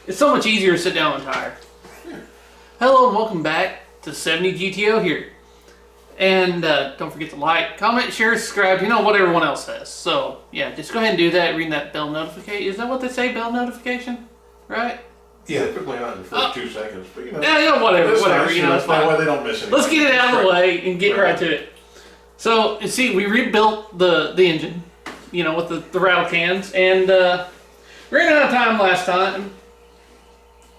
It's so much easier to sit down on a tire. Hello and welcome back to 70 GTO here. And don't forget to like, comment, share, subscribe, you know, what everyone else says. So yeah, just go ahead and do that, ring that bell notification. Is that what they say, bell notification? Right? Yeah, typically not in the first 2 seconds, but you know. Yeah, whatever, Nice, you know, it's fine. that way they don't miss anything. Let's get it out of the way and get right to it. So, you see, we rebuilt the engine, you know, with the rattle cans, and ran out of time last time.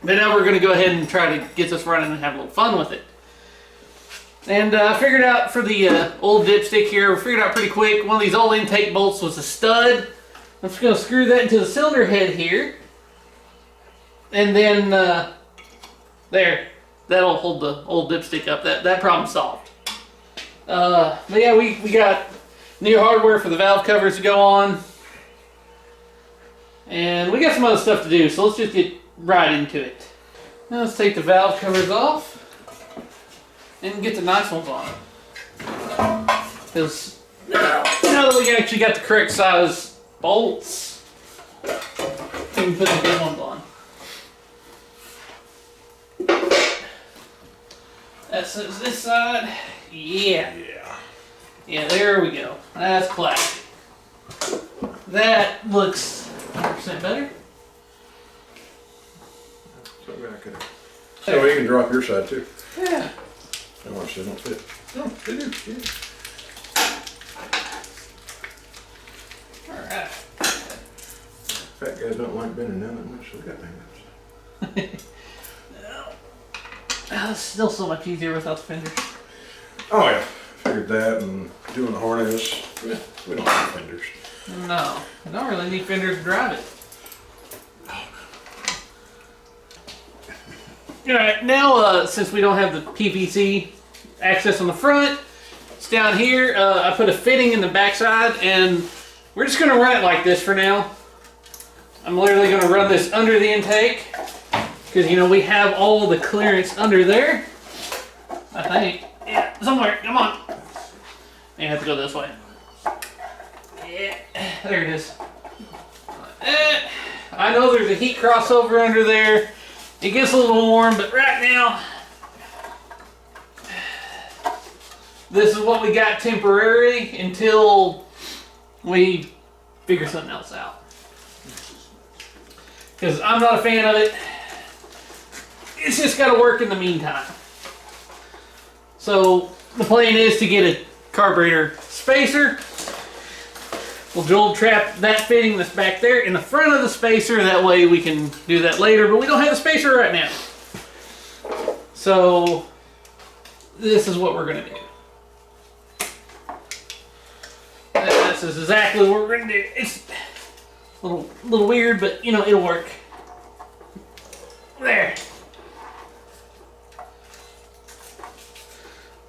But now we're going to go ahead and try to get this running and have a little fun with it. And I figured out for the old dipstick here, we figured out pretty quick, one of these old intake bolts was a stud. I'm just going to screw that into the cylinder head here. And then, there, that'll hold the old dipstick up. That problem's solved. But yeah, we got new hardware for the valve covers to go on. And we got some other stuff to do, so let's just get right into it. Now let's take the valve covers off and get the nice ones on. Because now that we actually got the correct size bolts, we can put the good ones on. That's this side. Yeah. Yeah, there we go. That's classic. That looks 100% better. So you can drop your side too. Yeah. And watch, they don't fit. Oh, they do. Yeah. Alright. Fat guys don't like bending down that much, so we got things. It's still so much easier without the fenders. Oh yeah, figured that, and doing the harness. We don't have fenders. No, I don't really need fenders to drive it. Alright, now since we don't have the PVC access on the front, it's down here. I put a fitting in the backside, and we're just going to run it like this for now. I'm literally going to run this under the intake, because, you know, we have all the clearance under there. I think. Yeah, somewhere. Come on. You have to go this way. Yeah, there it is. I know there's a heat crossover under there. It gets a little warm, but right now, this is what we got temporary until we figure something else out. Because I'm not a fan of it. It's just got to work in the meantime. So the plan is to get a carburetor spacer. We'll drill trap that fitting that's back there in the front of the spacer. That way we can do that later, but we don't have a spacer right now. So this is what we're going to do. This is exactly what we're going to do. It's a little weird, but you know, it'll work. There.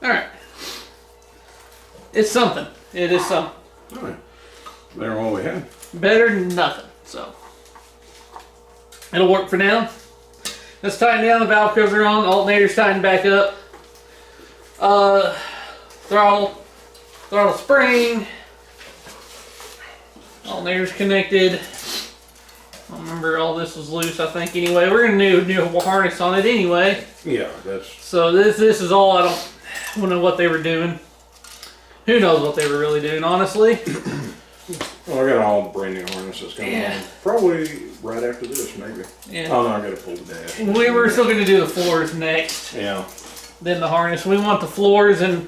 Alright. It's something. It is something. Alright. Better than what we had. Better than nothing. So it'll work for now. Let's tighten down the valve cover on. Alternator's tightened back up. Throttle spring. Alternator's connected. I don't remember, all this was loose, I think. Anyway, we're gonna do a new harness on it anyway. Yeah, that's. So this is all. I don't know what they were doing. Who knows what they were really doing, honestly. Well, I got all the brand new harnesses coming on. Probably right after this, maybe. Yeah. Oh no, I gotta pull the dash. We were still gonna do the floors next. Yeah. Then the harness. We want the floors and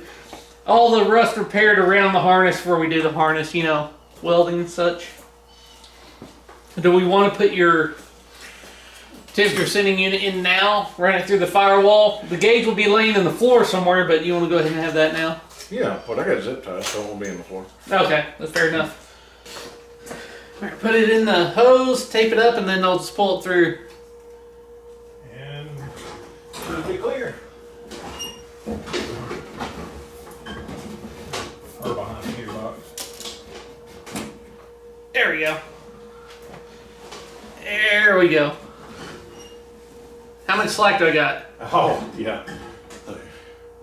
all the rust repaired around the harness before we do the harness, you know, welding and such. Do we want to put your temperature sending unit in now, run it through the firewall? The gauge will be laying in the floor somewhere, but you want to go ahead and have that now? Yeah, but I got zip ties, so it won't be in the floor. Okay, that's fair enough. All right, put it in the hose, tape it up, and then I'll just pull it through. And it'll be clear. Or behind the gearbox. There we go. There we go. How much slack do I got? Oh, yeah.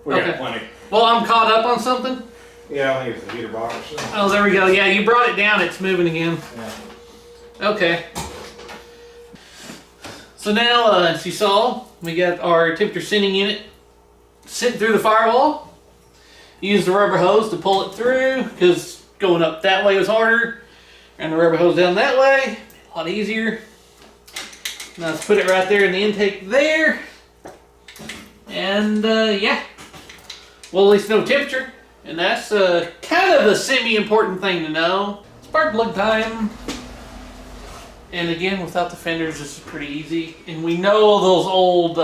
We got plenty. Well, I'm caught up on something. Yeah, I think it's the heater box. Oh, there we go. Yeah, you brought it down. It's moving again. Yeah. Okay. So now, as you saw, we got our temperature sending unit sitting through the firewall. Use the rubber hose to pull it through because going up that way was harder, and the rubber hose down that way, a lot easier. Now let's put it right there in the intake there, and yeah, we'll at least know temperature, and that's kind of a semi-important thing to know. Spark plug time. And again, without the fenders, this is pretty easy. And we know those old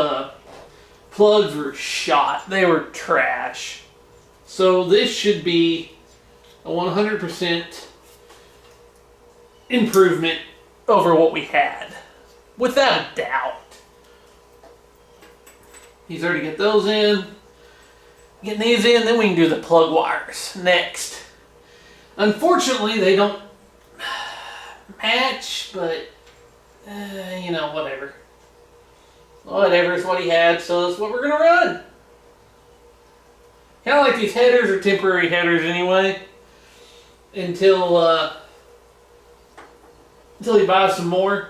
plugs were shot. They were trash. So this should be a 100% improvement over what we had. Without a doubt. He's already got those in. Getting these in, then we can do the plug wires next. Unfortunately, they don't match, but you know, whatever. Whatever is what he had, so that's what we're gonna run. Kind of like these headers are temporary headers anyway, until he buys some more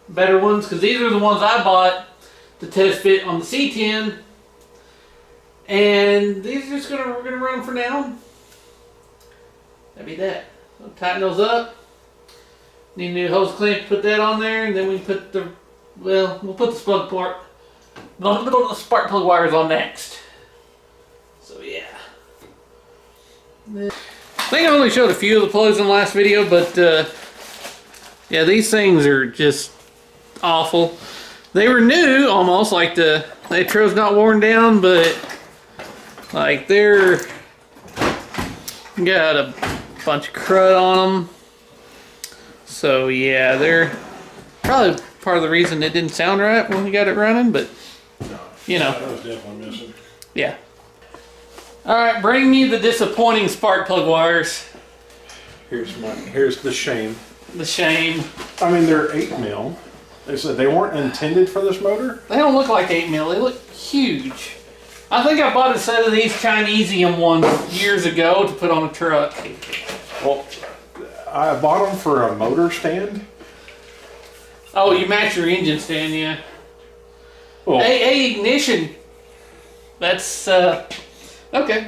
better ones, because these are the ones I bought to test fit on the C10, and these are just we're gonna run for now. That'd be that. So tighten those up. Need a new hose clamp, put that on there, and then we put the, well, we'll put the spark plug wires on next. So yeah. I think I only showed a few of the plugs in the last video, but yeah, these things are just awful. They were new almost, like the nitro's not worn down, but like they're got a bunch of crud on them. So yeah, they're probably part of the reason it didn't sound right when we got it running, but you know. That was definitely missing. Yeah. Alright, bring me the disappointing spark plug wires. Here's the shame. The shame. I mean, they're 8 mil. They said they weren't intended for this motor. They don't look like 8 mil, they look huge. I think I bought a set of these Chinesium ones years ago to put on a truck. Well, I bought them for a motor stand. Oh, you match your engine stand, yeah. Well, AA ignition. That's, okay,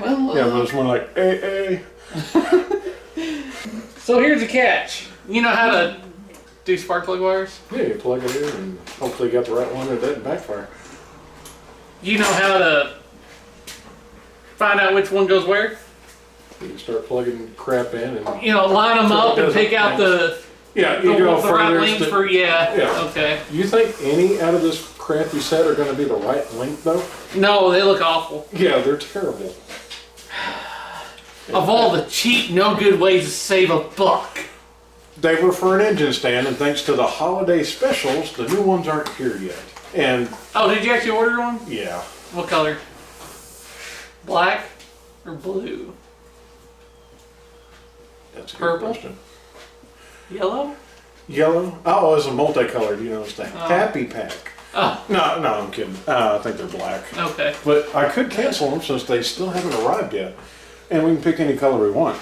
well. yeah, but it's more like AA. So here's the catch. You know how to do spark plug wires? Yeah, you plug it in and hopefully you got the right one that doesn't backfire. You know how to find out which one goes where? You can start plugging crap in and... You know, line them up and pick out the Yeah, you go the right further. length for, yeah. Yeah. Okay. You think any out of this crappy set are going to be the right length though? No, they look awful. Yeah, they're terrible. Of all the cheap, no good ways to save a buck. They were for an engine stand, and thanks to the holiday specials, the new ones aren't here yet. And Oh, did you actually order one? yeah, What color? Black or blue? that's a good Purple? question. Yellow? Yellow? Oh, it's a multicolored. You know, it's the Oh. Happy Pack. Oh, No, I'm kidding. I think they're black. okay. But I could cancel them since they still haven't arrived yet. And we can pick any color we want.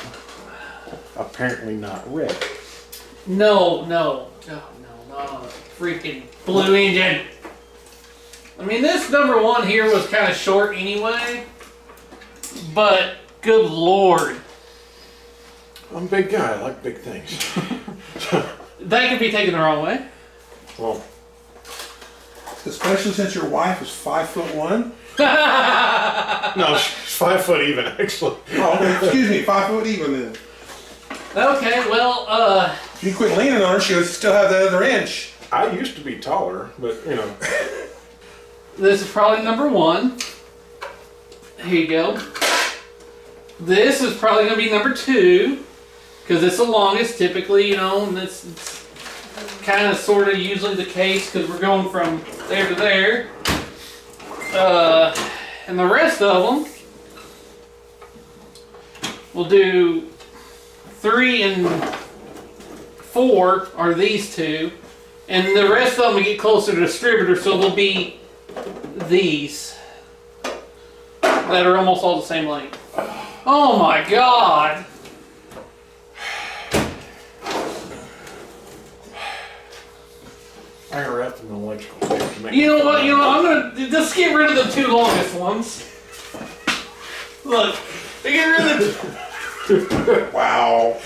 Apparently not red. No. Freaking blue engine. I mean, this number one here was kind of short anyway. But, good lord. I'm a big guy. I like big things. That could be taken the wrong way. Well, Especially since your wife is 5'1". no, she's 5 foot even, actually. Oh, excuse me, 5 foot even then. Okay, well, If you quit leaning on her, she'll still have the other inch. I used to be taller, but you know. this is probably number one. Here you go. This is probably going to be number two, because it's the longest typically, you know, and it's kind of sort of usually the case because we're going from there to there. And the rest of them, we'll do 3 and 4 are these two, and the rest of them we get closer to distributor, so they'll be these that are almost all the same length. Oh my god! I higher up in the electrical tape to make You it know what? fly. You know, I'm gonna just get rid of the two longest ones. Look, get rid of the. Wow.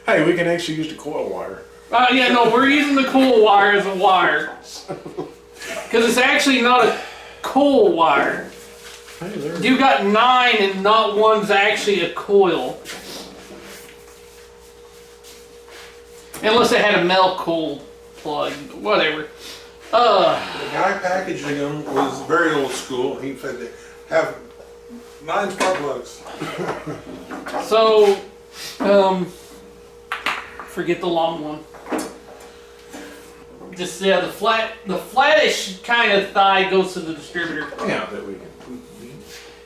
Hey, we can actually use the coil wire. Yeah, no, we're using the cool wire as a wire. Because it's actually not a coil wire. Hey, there. You got 9 and not one's actually a coil. Unless it had a male coil plug, whatever. The guy packaging them was very old school. He said they have 9 spark plugs. So, forget the long one. Just yeah, the flattish kind of thigh goes to the distributor. Yeah, that we can.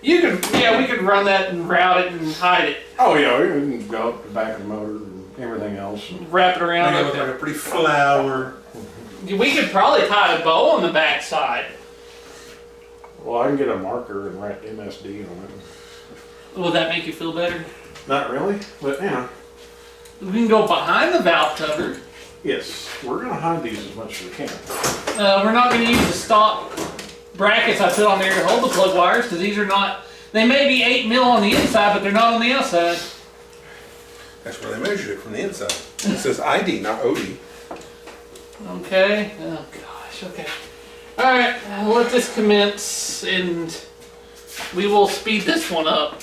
You could, yeah, we could run that and route it and hide it, Oh yeah, we can go up the back of the motor and everything else. wrap it They around. look like a pretty flower. We could probably tie a bow on the back side. Well, I can get a marker and write MSD on it. Would that make you feel better? Not really, but yeah. We can go behind the valve cover. Yes, we're gonna hide these as much as we can. We're not going to use the stock brackets I put on there to hold the plug wires because these are not. They may be 8 mil on the inside, but they're not on the outside. That's where they measured it from the inside. It says ID, not OD. Okay. Oh gosh. Okay. All right. Let this commence, and we will speed this one up.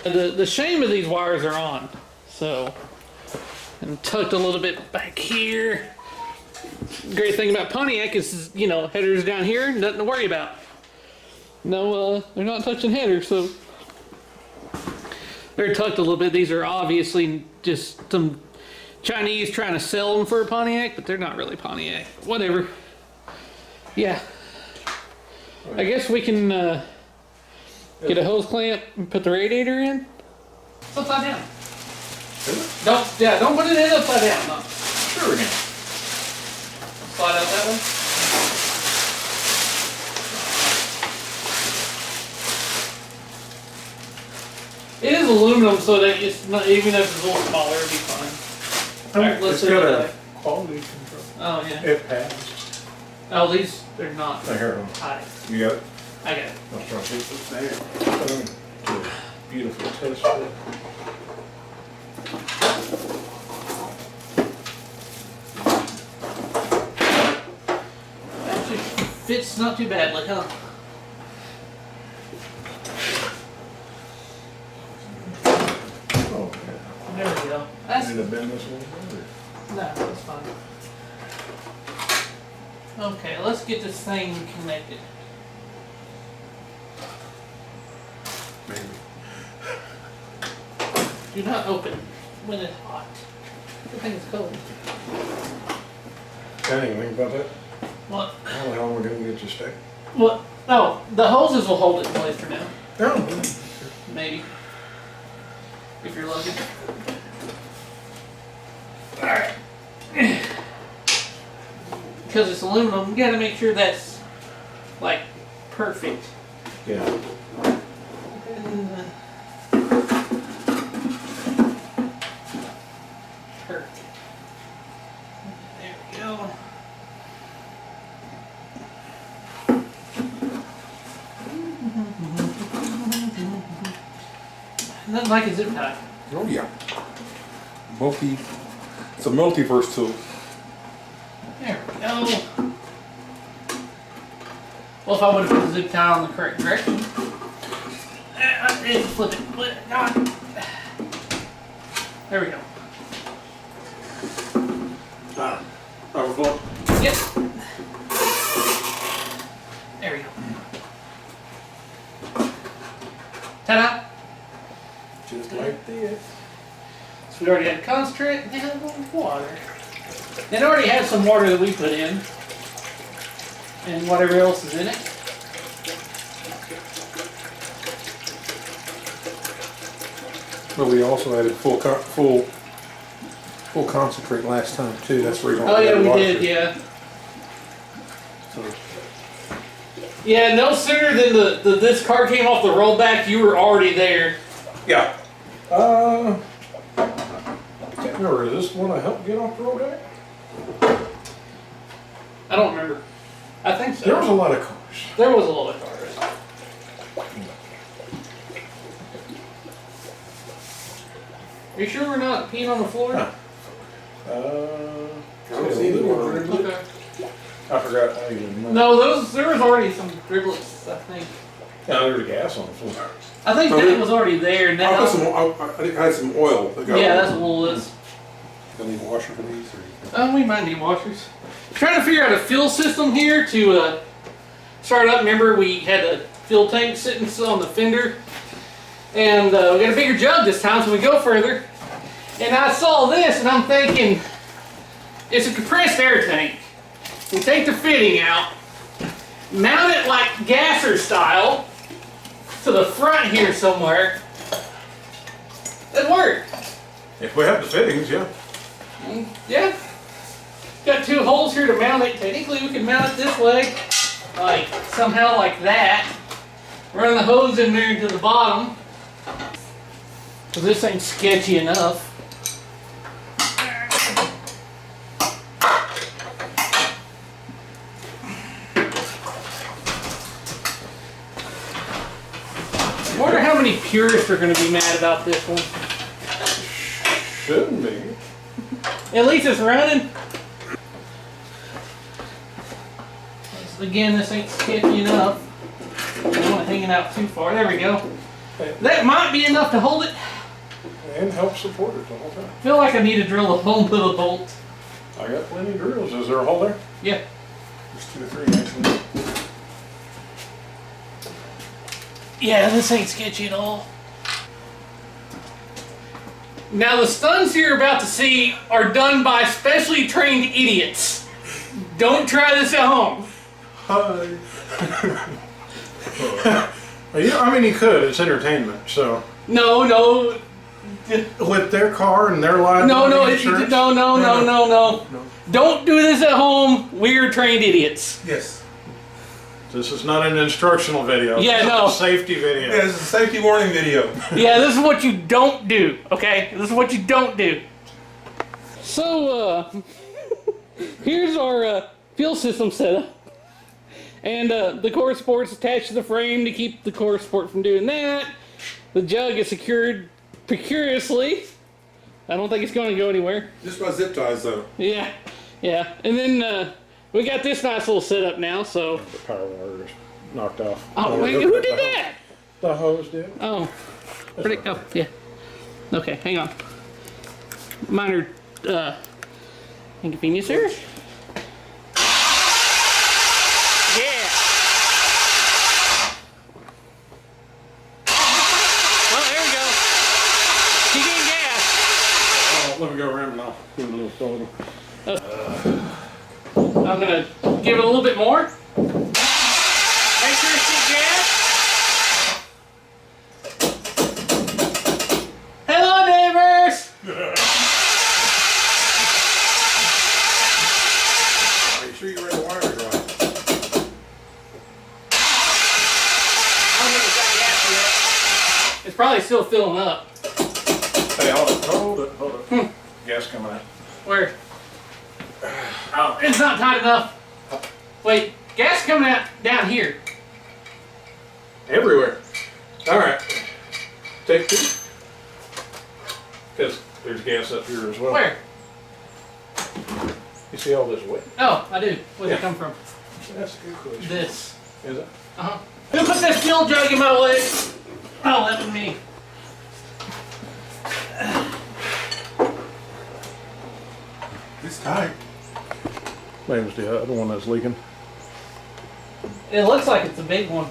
The shame of these wires are on, so and tucked a little bit back here. Great thing about Pontiac is, you know, headers down here, nothing to worry about. No, they're not touching headers, so they're tucked a little bit. These are obviously just some Chinese trying to sell them for a Pontiac, but they're not really Pontiac. Whatever. Yeah. I guess we can get a hose clamp and put the radiator in. It's upside down. Don't put it in upside down. No. Sure we can. Slide out that way. It is aluminum, so that it's not, even if it's a little smaller, it'll be fine. Alright, let's It's see got that a way. quality control. Oh yeah. It passed. Oh, these they're not Here, high. you got it? I got it. I'll try to put it there. Beautiful test fit. Actually fits not too badly, huh? Oh, There we go. yeah. That's Did it bend this one better? no, that's fine. Okay, let's get this thing connected. Maybe. Do not open when it's hot. The thing is cold. Anything about that? What? How the hell are we gonna get you stuck? What? Oh, the hoses will hold it in place for now. Oh. Maybe. If you're lucky. Alright. Because it's aluminum, you gotta make sure that's like perfect. Yeah. Perfect. There we go. Nothing like a zip tie. Oh yeah. It's a multiverse tool. There we go. Well, if I would have put the zip tie on the correct direction. Flip it. Flip it. Come on. There we go. Overflow. Yep. There we go. Ta-da! Just like this. We already had concentrate and had a little water. It already had some water that we put in. And whatever else is in it. But we also added full concentrate last time too. That's where you don't Oh yeah, add we water. did, yeah. So, Yeah, no sooner than this car came off the rollback, you were already there. yeah. I can't remember. Is this the one I helped get off the road at? I don't remember. I think so. There was a lot of cars. There was a lot of cars. Are you sure we're not peeing on the floor? Huh. I don't see any more. Okay. I forgot. I didn't know. No, there was already some driblets, I think. Yeah, there was gas on the floor. I think that was already there. And I that put some. I think I had some oil. That got yeah, oil. that's what it is. Do I need a washer for these? Or? We might need washers. Trying to figure out a fuel system here to start up. Remember, we had a fuel tank sitting on the fender, and we got a bigger jug this time, so we go further. And I saw this, and I'm thinking, it's a compressed air tank. We take the fitting out, mount it like gasser style to the front here somewhere. It'd work. If we have the fittings, yeah. Yeah. Got two holes here to mount it. Technically, we could mount it this way, like somehow like that. Run the hose in there to the bottom, because this ain't sketchy enough. I wonder how many purists are going to be mad about this one. Shouldn't be. At least it's running. Again, this ain't sketchy enough. I don't want it hanging out too far. There we go. That might be enough to hold it. And help support it the whole time. I feel like I need to drill a hole with a bolt. I got plenty of drills. Is there a hole there? Yeah. There's 2 or 3 actually. Yeah, this ain't sketchy at all. Now the stunts you're about to see are done by specially trained idiots. Don't try this at home. Hi. Yeah, I mean, you could. It's entertainment, so. No. With their car and their liability No. insurance? No. Don't do this at home. We're trained idiots. Yes. This is not an instructional video. Yeah, This is no. a safety video. Yeah, this is a safety warning video. Yeah, this is what you don't do, okay? This is what you don't do. So, here's our fuel system setup. And the core support's attached to the frame to keep the core support from doing that. The jug is secured precariously. I don't think it's going to go anywhere. Just by zip ties, though. Yeah. And then we got this nice little setup now, so... The power wire is knocked off. Oh, wait, who did that? The hose did. Oh. Oh, yeah. Okay, hang on. Minor inconvenience here. Yeah. Well, there we go. Keep getting gas. Oh, let me go around and I'll give it a little photo. I'm gonna give it a little bit more. Make sure it's get gas. Hello, neighbors. Make sure you ran the wires right. I don't think it's got gas yet. It's probably still filling up. Hey, hold it. Gas coming out. Where? Oh, it's not tight enough. Wait, gas coming out down here. Everywhere. Alright. Take 2. Because there's gas up here as well. Where? You see all this weight? Oh, I do. Where'd it come from? That's a good question. This. Is it? Uh-huh. Who put this fuel jug in my leg? Oh, that was me. It's tight. Maybe it's the other one that's leaking. It looks like it's a big one.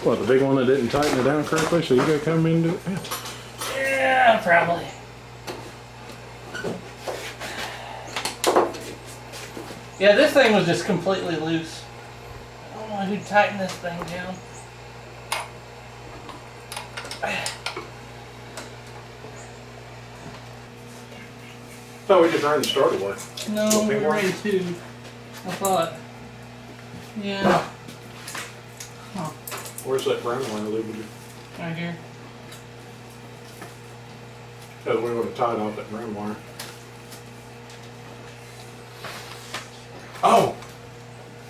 What, the big one that didn't tighten it down correctly, so you gotta come in and do it? Yeah, probably. Yeah, this thing was just completely loose. I don't know who tightened this thing down. No, we just ran the starter work. No, we were in two. I thought. Yeah. Huh. Where's that brown one I leave you? Right here. Because we would have tied off that brown wire. Oh!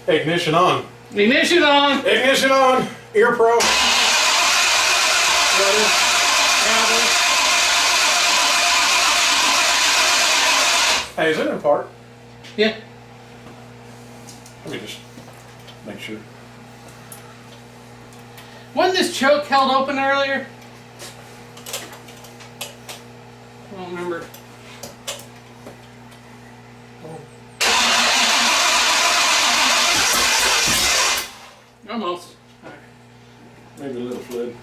Ignition on. Ignition on! Ignition on! Ear Pro. Hey, is it in park? Yeah. Let me just make sure. Wasn't this choke held open earlier? I don't remember. Almost. Alright. Maybe a little fluid.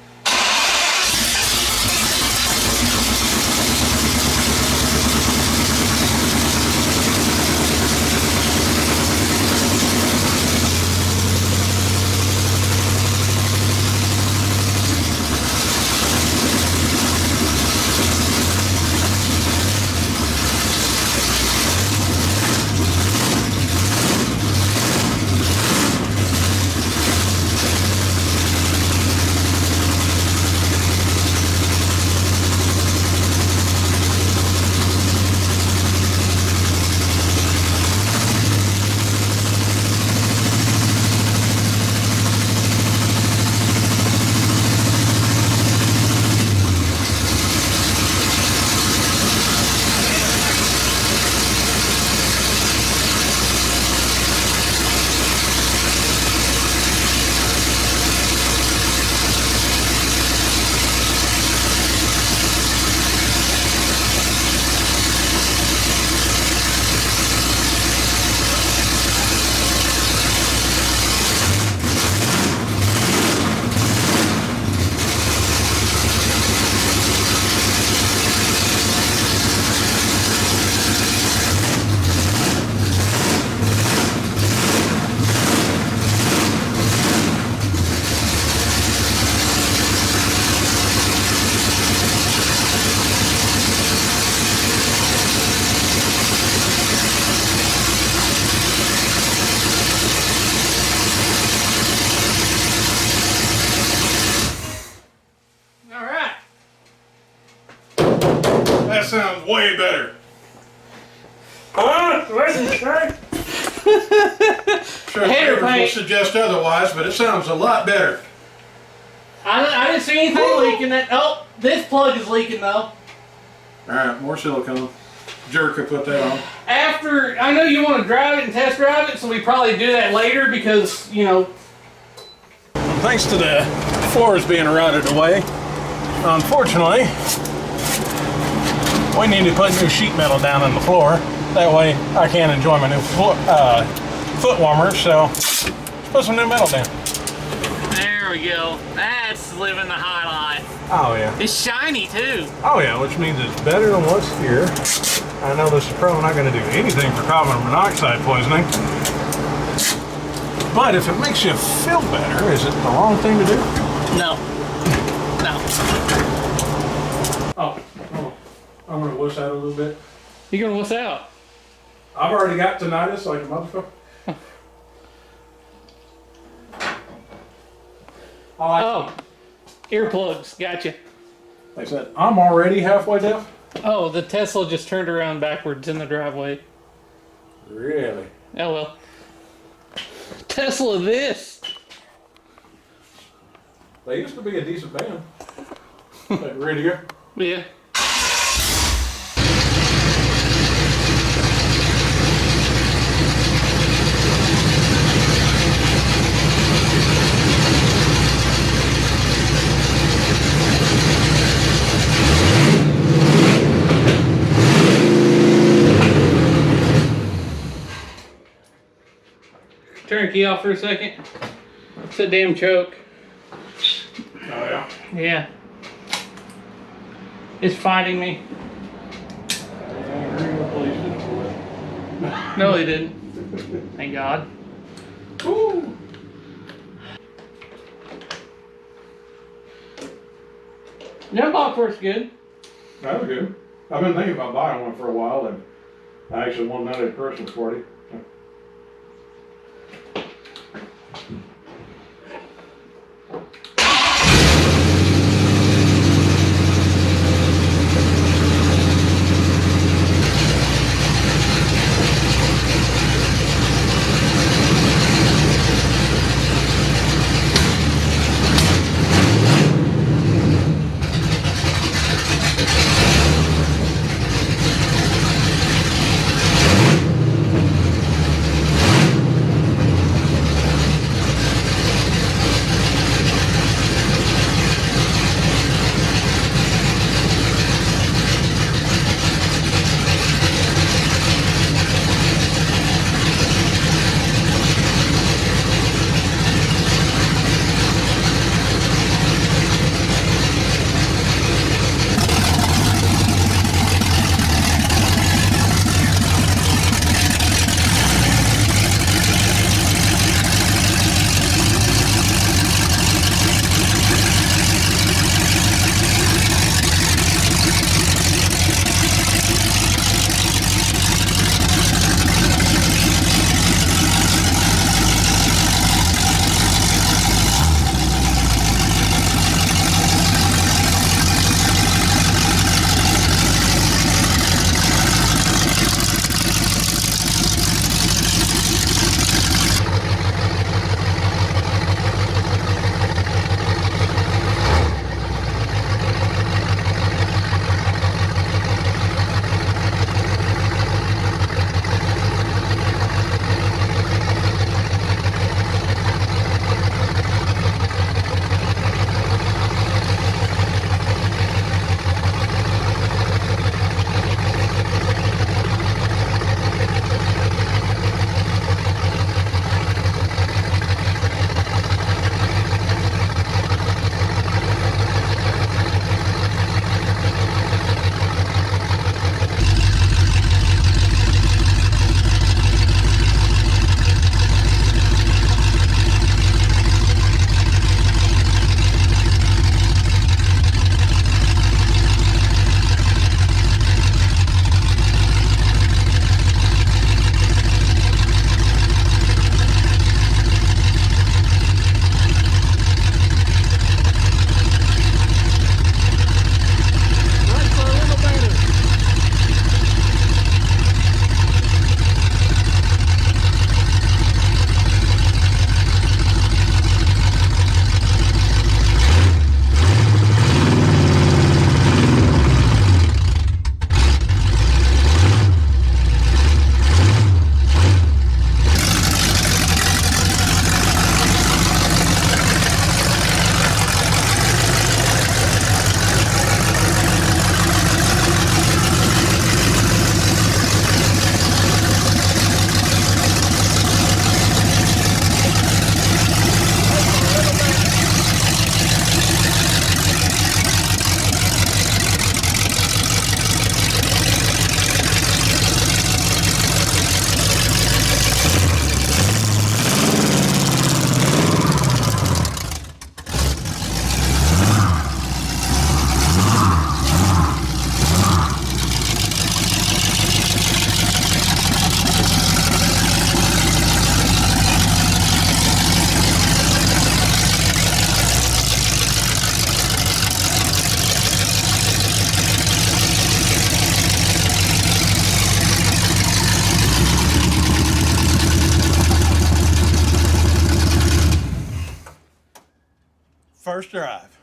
That sounds way better. Huh? What did you say? Sure, Hater neighbors will paint. suggest otherwise, but it sounds a lot better. I didn't see anything leaking. Oh, this plug is leaking though. Alright, more silicone. Jerk could put that on. After, I know you want to drive it and test drive it, so we probably do that later because, you know. Thanks to the floors being rotted away, unfortunately, we need to put new sheet metal down on the floor. That way I can enjoy my new foot warmer, so let's put some new metal down. There we go. That's living the high life. Oh yeah. It's shiny too. Oh yeah, which means it's better than what's here. I know this is probably not going to do anything for carbon monoxide poisoning. But if it makes you feel better, is it the wrong thing to do? No. No. Oh, I'm going to wuss out a little bit. You gonna wuss out? I've already got tinnitus like a motherfucker. Oh, earplugs. Gotcha. Like I said, I'm already halfway deaf. Oh, the Tesla just turned around backwards in the driveway. Really? Oh well. Tesla this. They used to be a decent band. Like, ready to go? Yeah. Turn the key off for a second. It's a damn choke. yeah? Yeah. It's fighting me. No, he didn't. Thank God. Woo! Jump off works good. That was good. I've been thinking about buying one for a while, and I actually won that at a Christmas party. First drive.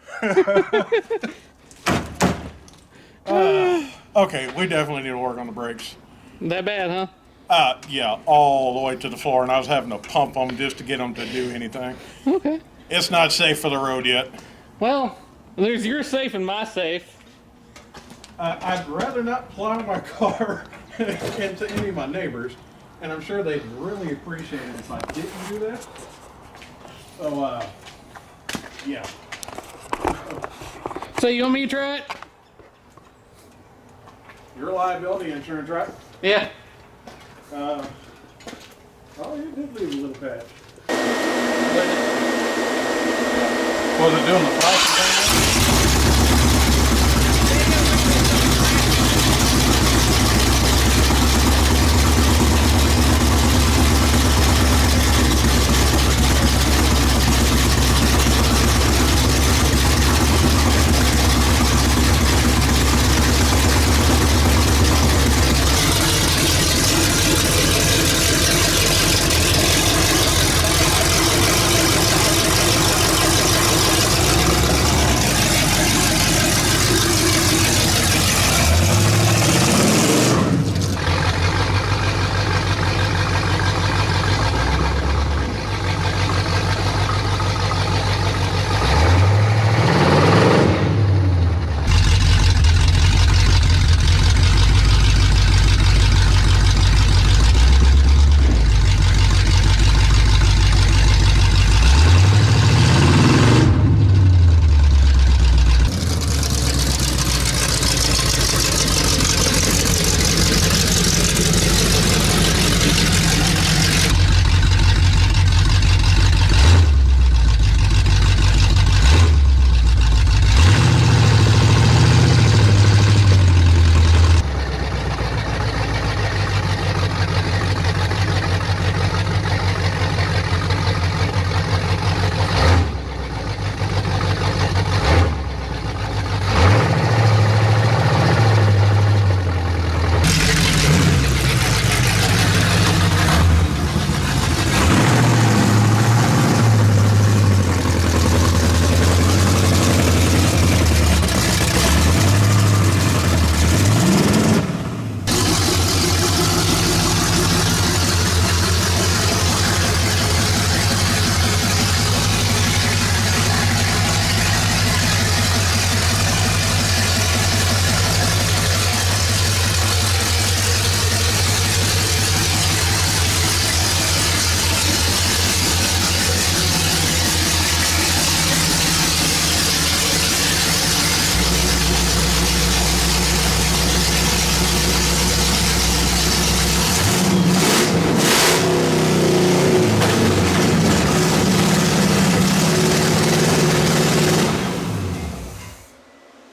Okay, we definitely need to work on the brakes. That bad, huh? Yeah, all the way to the floor, and I was having to pump them just to get them to do anything. Okay. It's not safe for the road yet. Well, there's your safe and my safe. I'd rather not plow my car into any of my neighbors, and I'm sure they'd really appreciate it if I didn't do that. So, yeah. So you want me to try it? Your liability insurance, right? Yeah. Oh, you did leave a little patch. Was it doing the flashing thing?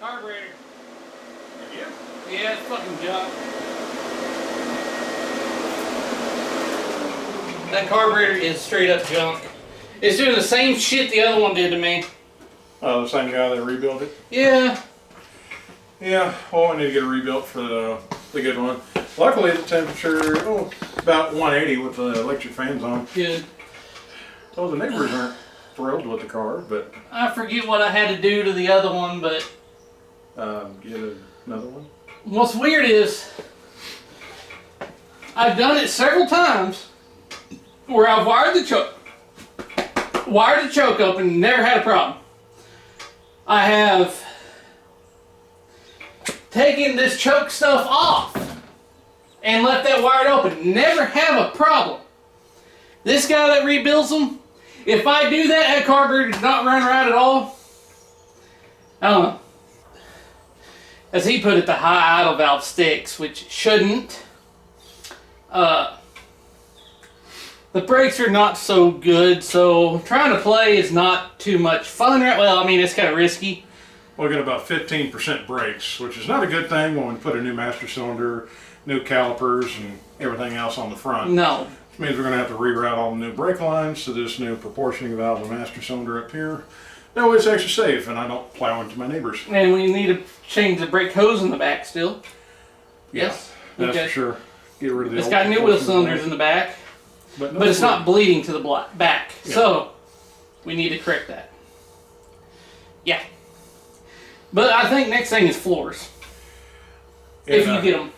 Carburetor. Yeah, it's fucking junk. That carburetor is straight up junk. It's doing the same shit the other one did to me. Oh, the same guy that rebuilt it? Yeah. Yeah, well, I need to get it rebuilt for the good one. Luckily, the temperature, about 180 with the electric fans on. Good. Well, the neighbors aren't thrilled with the car, but I forget what I had to do to the other one, but get another one. what's weird is I've done it several times where I've wired the choke open and never had a problem. I have taken this choke stuff off and left that wired open. Never have a problem. This guy that rebuilds them, if I do that, that carburetor does not run right at all. I don't know. As he put it, the high idle valve sticks, which shouldn't. The brakes are not so good, so trying to play is not too much fun. Right? Well, I mean, it's kind of risky. We'll get about 15% brakes, which is not a good thing when we put a new master cylinder, new calipers, and everything else on the front. No. Which means we're going to have to reroute all the new brake lines to this new proportioning valve and master cylinder up here. That way it's extra safe, and I don't plow into my neighbors. And we need to change the brake hose in the back still. Yes. That's Okay. for sure. Get rid of the It's old got new wheel proportioning cylinders valve. in the back, But but it's not bleeding to the back. Yeah. So we need to correct that. Yeah. But I think next thing is floors. If you get them.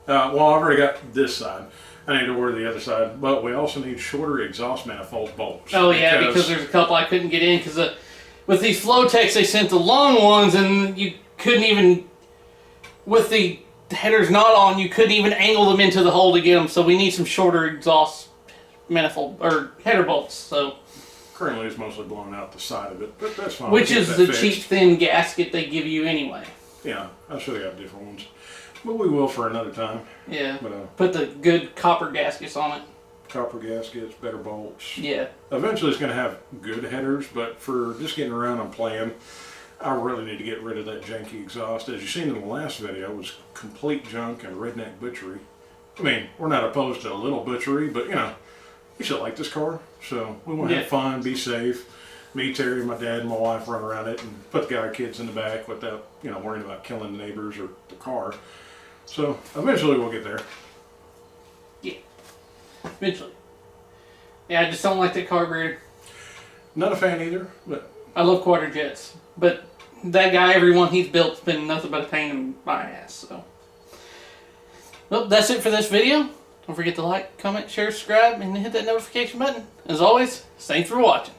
Well, I've already got this side. I need to order the other side, but we also need shorter exhaust manifold bolts. Oh yeah, because there's a couple I couldn't get in because with these Flowtex they sent the long ones and you couldn't even, with the headers not on, you couldn't even angle them into the hole to get them. So we need some shorter exhaust manifold or header bolts. So Currently, it's mostly blown out the side of it, but that's fine. Which We'll is get the that cheap, fixed. thin gasket they give you anyway. Yeah, I should have got different ones, but we will for another time. Yeah. But Put the good copper gaskets on it. copper gaskets, better bolts. Yeah. Eventually, it's going to have good headers, but for just getting around and playing, I really need to get rid of that janky exhaust. As you seen in the last video, it was complete junk and redneck butchery. I mean, we're not opposed to a little butchery, but you know, we should like this car, so we want to Yeah. have fun, be safe. Me, Terry, my dad, and my wife run around it and put our kids in the back without, you know, worrying about killing the neighbors or the car. So eventually, we'll get there. Eventually. Yeah, I just don't like that carburetor. Not a fan either, but I love quarter jets, but that guy, every one he's built's been nothing but a pain in my ass. So, well, that's it for this video. Don't forget to like, comment, share, subscribe, and hit that notification button. As always, thanks for watching.